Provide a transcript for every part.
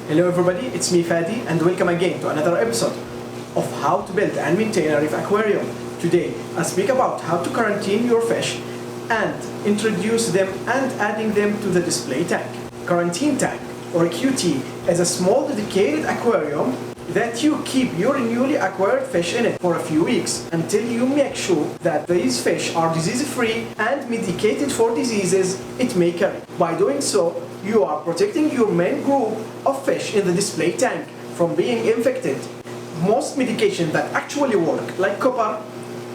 Hello everybody, it's me Fadi and welcome again to another episode of how to build and maintain a reef aquarium. Today I'll speak about how to quarantine your fish and introduce them and adding them to the display tank. Quarantine tank or a QT is a small dedicated aquarium that you keep your newly acquired fish in it for a few weeks until you make sure that these fish are disease-free and medicated for diseases it may carry. By doing so, you are protecting your main group of fish in the display tank from being infected. Most medication that actually work, like copper,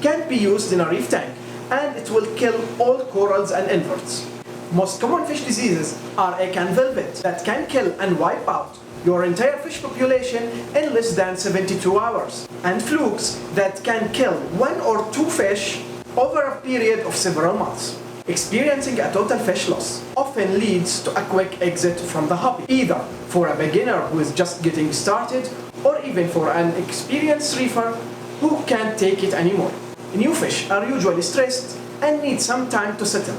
can be used in a reef tank and it will kill all corals and inverts. Most common fish diseases are egg and velvet that can kill and wipe out your entire fish population in less than 72 hours, and flukes that can kill 1 or 2 fish over a period of several months. Experiencing a total fish loss often leads to a quick exit from the hobby, either for a beginner who is just getting started or even for an experienced reefer who can't take it anymore. New fish are usually stressed and need some time to settle.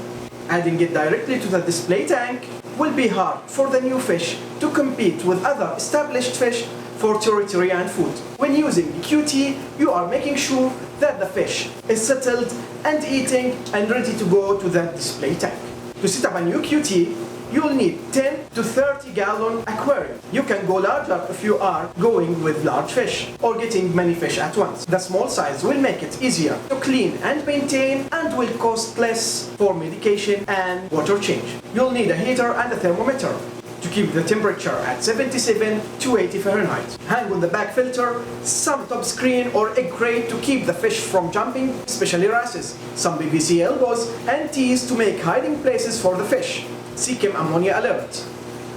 Adding it directly to the display tank will be hard for the new fish to compete with other established fish for territory and food. When using QT, you are making sure that the fish is settled and eating and ready to go to the display tank. To set up a new QT, you'll need 10 to 30 gallon aquarium. You can go larger if you are going with large fish or getting many fish at once. The small size will make it easier to clean and maintain and will cost less for medication and water change. You'll need a heater and a thermometer to keep the temperature at 77 to 80 Fahrenheit. Hang on the back filter some top screen or egg crate to keep the fish from jumping, especially wrasses, some PVC elbows and tees to make hiding places for the fish. Seachem ammonia alert.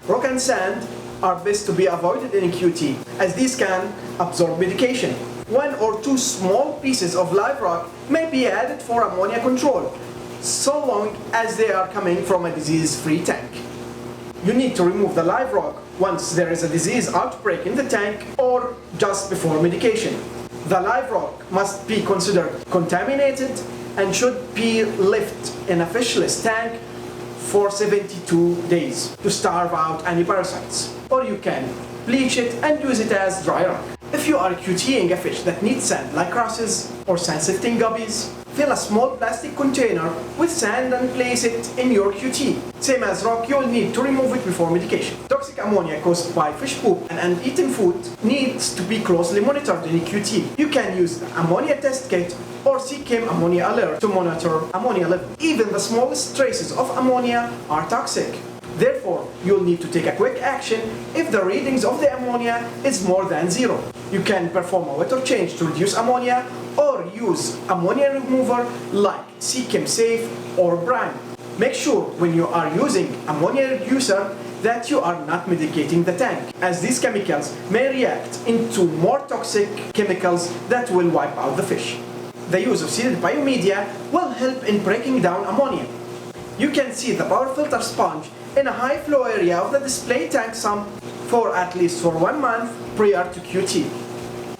Rock and sand are best to be avoided in QT as these can absorb medication. 1 or 2 small pieces of live rock may be added for ammonia control, so long as they are coming from a disease-free tank. You need to remove the live rock once there is a disease outbreak in the tank or just before medication. The live rock must be considered contaminated and should be left in a fishless tank for 72 days to starve out any parasites. Or you can bleach it and use it as dry rock. If you are QTing a fish that needs sand like wrasses or sand-sifting guppies, fill a small plastic container with sand and place it in your QT. Same as rock, you will need to remove it before medication. Toxic ammonia caused by fish poop and uneaten food needs to be closely monitored in QT. You can use the ammonia test kit or Seachem ammonia alert to monitor ammonia level. Even the smallest traces of ammonia are toxic. Therefore, you'll need to take a quick action if the readings of the ammonia is more than 0. You can perform a water change to reduce ammonia or use ammonia remover like Seachem Safe or Brine. Make sure when you are using ammonia reducer that you are not medicating the tank, as these chemicals may react into more toxic chemicals that will wipe out the fish. The use of seeded biomedia will help in breaking down ammonia. You can see the power filter sponge in a high flow area of the display tank sump for at least 1 month prior to QT.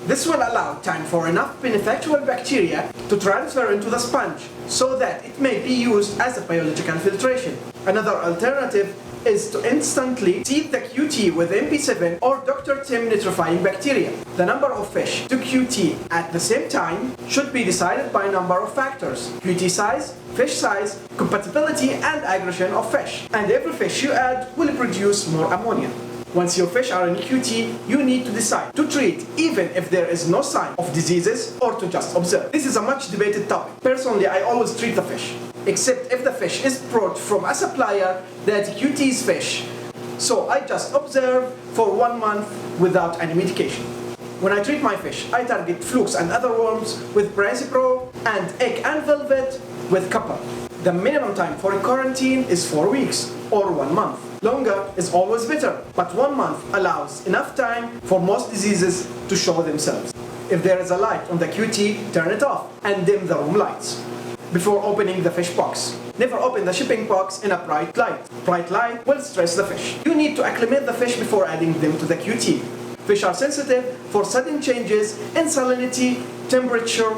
This will allow time for enough beneficial bacteria to transfer into the sponge so that it may be used as a biological filtration. Another alternative is to instantly seed the QT with MP7 or Dr. Tim nitrifying bacteria. The number of fish to QT at the same time should be decided by a number of factors: QT size, fish size, compatibility and aggression of fish. And every fish you add will produce more ammonia. Once your fish are in QT, you need to decide to treat even if there is no sign of diseases or to just observe. This is a much debated topic. Personally, I always treat the fish, except if the fish is brought from a supplier that QTs fish. So I just observe for 1 month without any medication. When I treat my fish, I target flukes and other worms with Pro and egg and velvet with copper. The minimum time for quarantine is 4 weeks or 1 month. Longer is always better, but 1 month allows enough time for most diseases to show themselves. If there is a light on the QT, turn it off and dim the room lights. Before opening the fish box, never open the shipping box in a bright light. Bright light will stress the fish. You need to acclimate the fish before adding them to the QT. Fish are sensitive for sudden changes in salinity, temperature,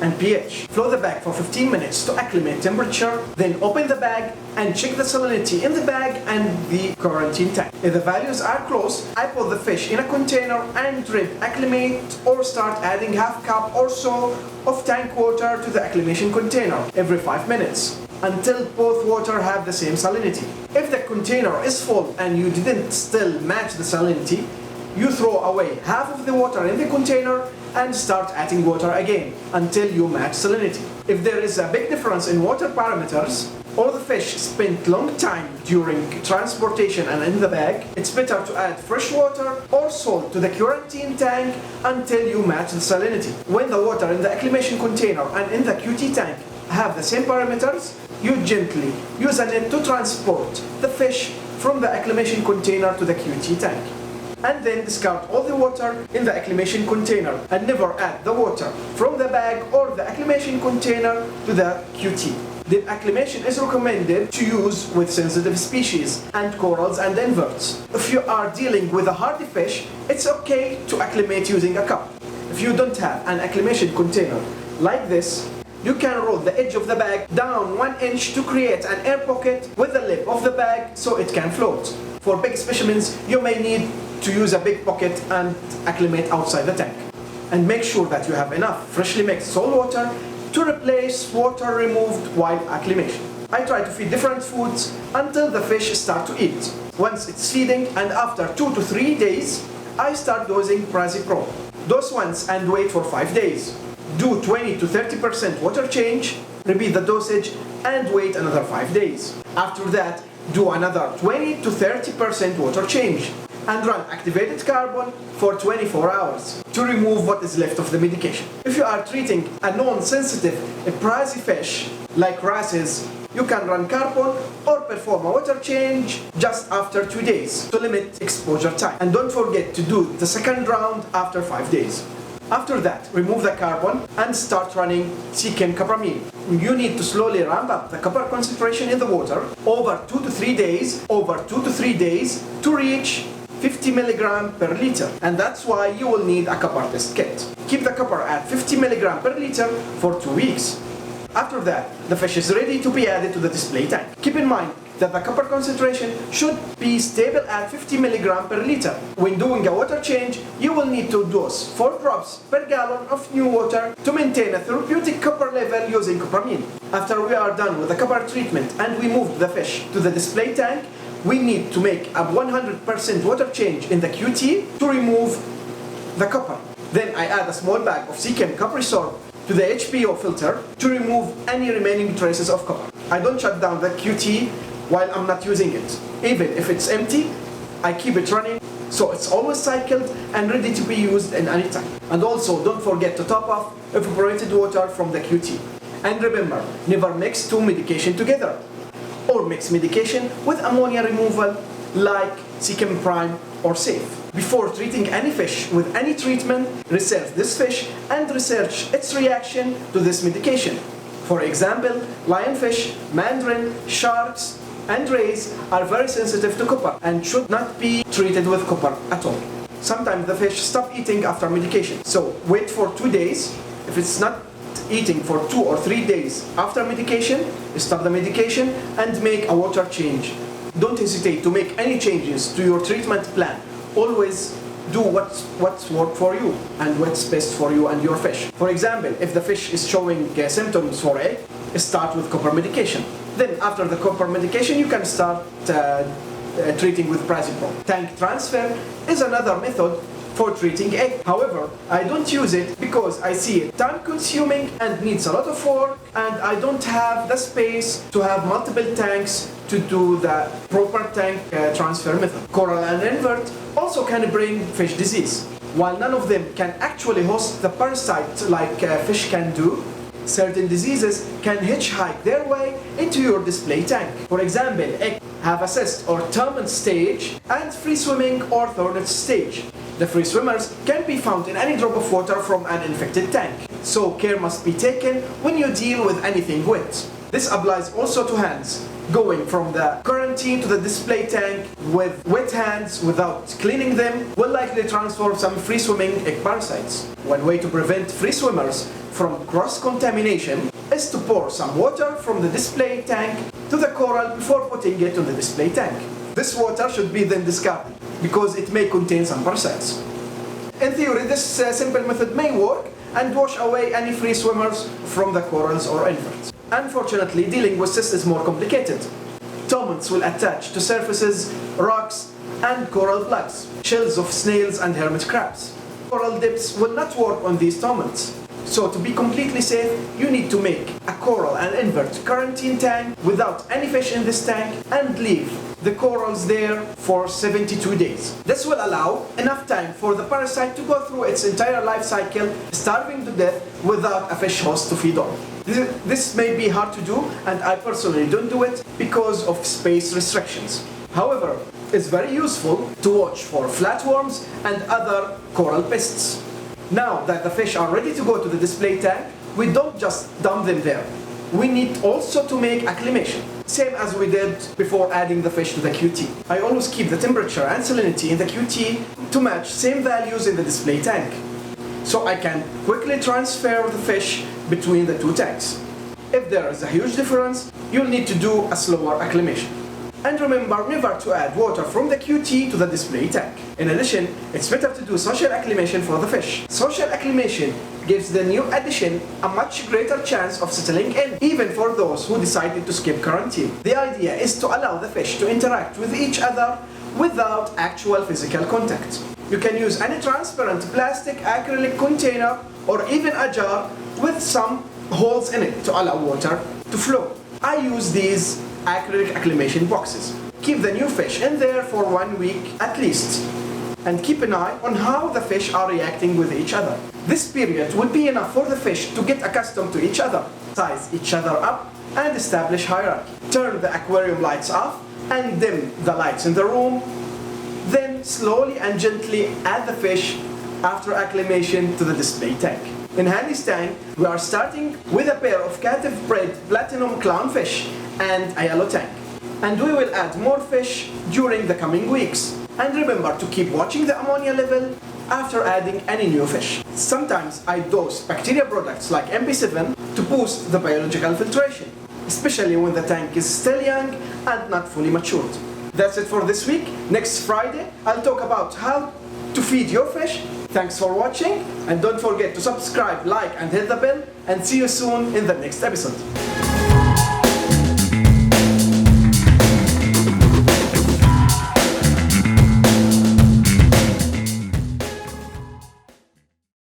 and pH. Flow the bag for 15 minutes to acclimate temperature, then open the bag and check the salinity in the bag and the quarantine tank. If the values are close, I put the fish in a container and drip acclimate or start adding half cup or so of tank water to the acclimation container every 5 minutes until both water have the same salinity. If the container is full and you didn't still match the salinity, you throw away half of the water in the container and start adding water again until you match salinity. If there is a big difference in water parameters, or the fish spent long time during transportation and in the bag, it's better to add fresh water or salt to the quarantine tank until you match the salinity. When the water in the acclimation container and in the QT tank have the same parameters, you gently use a net to transport the fish from the acclimation container to the QT tank. And then discard all the water in the acclimation container and never add the water from the bag or the acclimation container to the QT. The acclimation is recommended to use with sensitive species and corals and inverts. If you are dealing with a hardy fish, it's okay to acclimate using a cup. If you don't have an acclimation container like this, you can roll the edge of the bag down 1 inch to create an air pocket with the lip of the bag so it can float. For big specimens, you may need to use a big pocket and acclimate outside the tank. And make sure that you have enough freshly mixed salt water to replace water removed while acclimation. I try to feed different foods until the fish start to eat. Once it's feeding and after 2 to 3 days, I start dosing Prazipro. Dose once and wait for 5 days. Do 20 to 30% water change, repeat the dosage and wait another 5 days. After that, do another 20 to 30% water change and run activated carbon for 24 hours to remove what is left of the medication. If you are treating a non-sensitive prazi fish like wrasses, you can run carbon or perform a water change just after 2 days to limit exposure time. And don't forget to do the second round after 5 days. After that, remove the carbon and start running copramine. You need to slowly ramp up the copper concentration in the water over 2 to 3 days to reach 50 mg per liter, and that's why you will need a copper test kit. Keep the copper at 50 mg per liter for 2 weeks. After that, the fish is ready to be added to the display tank. Keep in mind that the copper concentration should be stable at 50 mg per liter. When doing a water change, you will need to dose 4 drops per gallon of new water to maintain a therapeutic copper level using copramine. After we are done with the copper treatment and we moved the fish to the display tank, we need to make a 100% water change in the QT to remove the copper. Then I add a small bag of Chem Coprisol to the HPO filter to remove any remaining traces of copper. I don't shut down the QT while I'm not using it. Even if it's empty, I keep it running so it's always cycled and ready to be used in any time. And also don't forget to top off evaporated water from the QT. And remember, never mix 2 medication together, or mix medication with ammonia removal like Chem Prime or Safe. Before treating any fish with any treatment, research this fish and research its reaction to this medication. For example, lionfish, mandarin, sharks, and rays are very sensitive to copper and should not be treated with copper at all. Sometimes the fish stop eating after medication, so wait for 2 days. If it's not eating for 2 or 3 days after medication, stop the medication and make a water change. Don't hesitate to make any changes to your treatment plan. Always do what's worked for you and what's best for you and your fish. For example, if the fish is showing symptoms for egg, start with copper medication. Then after the copper medication, you can start treating with Prazipro. Tank transfer is another method for treating egg. However, I don't use it because I see it time consuming and needs a lot of work, and I don't have the space to have multiple tanks to do the proper tank transfer method. Coral and invert also can bring fish disease. While none of them can actually host the parasite like fish can do, certain diseases can hitchhike their way into your display tank. For example, egg have a cyst or dormant stage and free swimming or thornet stage. The free swimmers can be found in any drop of water from an infected tank, so care must be taken when you deal with anything wet. This applies also to hands. Going from the quarantine to the display tank with wet hands without cleaning them will likely transfer some free swimming egg parasites. One way to prevent free swimmers from cross-contamination is to pour some water from the display tank to the coral before putting it on the display tank. This water should be then discarded because it may contain some parasites. In theory, this simple method may work and wash away any free swimmers from the corals or inverts. Unfortunately, dealing with cysts is more complicated. Tomates will attach to surfaces, rocks, and coral plugs, shells of snails and hermit crabs. Coral dips will not work on these tomates. So to be completely safe, you need to make a coral and invert quarantine tank without any fish in this tank and leave the corals there for 72 days. This will allow enough time for the parasite to go through its entire life cycle, starving to death without a fish host to feed on. This may be hard to do, and I personally don't do it because of space restrictions. However, it's very useful to watch for flatworms and other coral pests. Now that the fish are ready to go to the display tank, we don't just dump them there. We need also to make acclimation, same as we did before adding the fish to the QT. I always keep the temperature and salinity in the QT to match same values in the display tank, so I can quickly transfer the fish between the two tanks. If there is a huge difference, you'll need to do a slower acclimation. And remember never to add water from the QT to the display tank. In addition, it's better to do social acclimation for the fish. Social acclimation gives the new addition a much greater chance of settling in, even for those who decided to skip quarantine. The idea is to allow the fish to interact with each other without actual physical contact. You can use any transparent plastic, acrylic container, or even a jar with some holes in it to allow water to flow. I use these acrylic acclimation boxes. Keep the new fish in there for 1 week at least, and keep an eye on how the fish are reacting with each other. This period will be enough for the fish to get accustomed to each other, size each other up, and establish hierarchy. Turn the aquarium lights off and dim the lights in the room. Then slowly and gently add the fish after acclimation to the display tank. In Handy's tank, we are starting with a pair of captive bred platinum clownfish and a yellow tank. And we will add more fish during the coming weeks. And remember to keep watching the ammonia level after adding any new fish. Sometimes I dose bacteria products like MP7 to boost the biological filtration, especially when the tank is still young and not fully matured. That's it for this week. Next Friday, I'll talk about how to feed your fish. Thanks for watching, and don't forget to subscribe, like, and hit the bell, and see you soon in the next episode.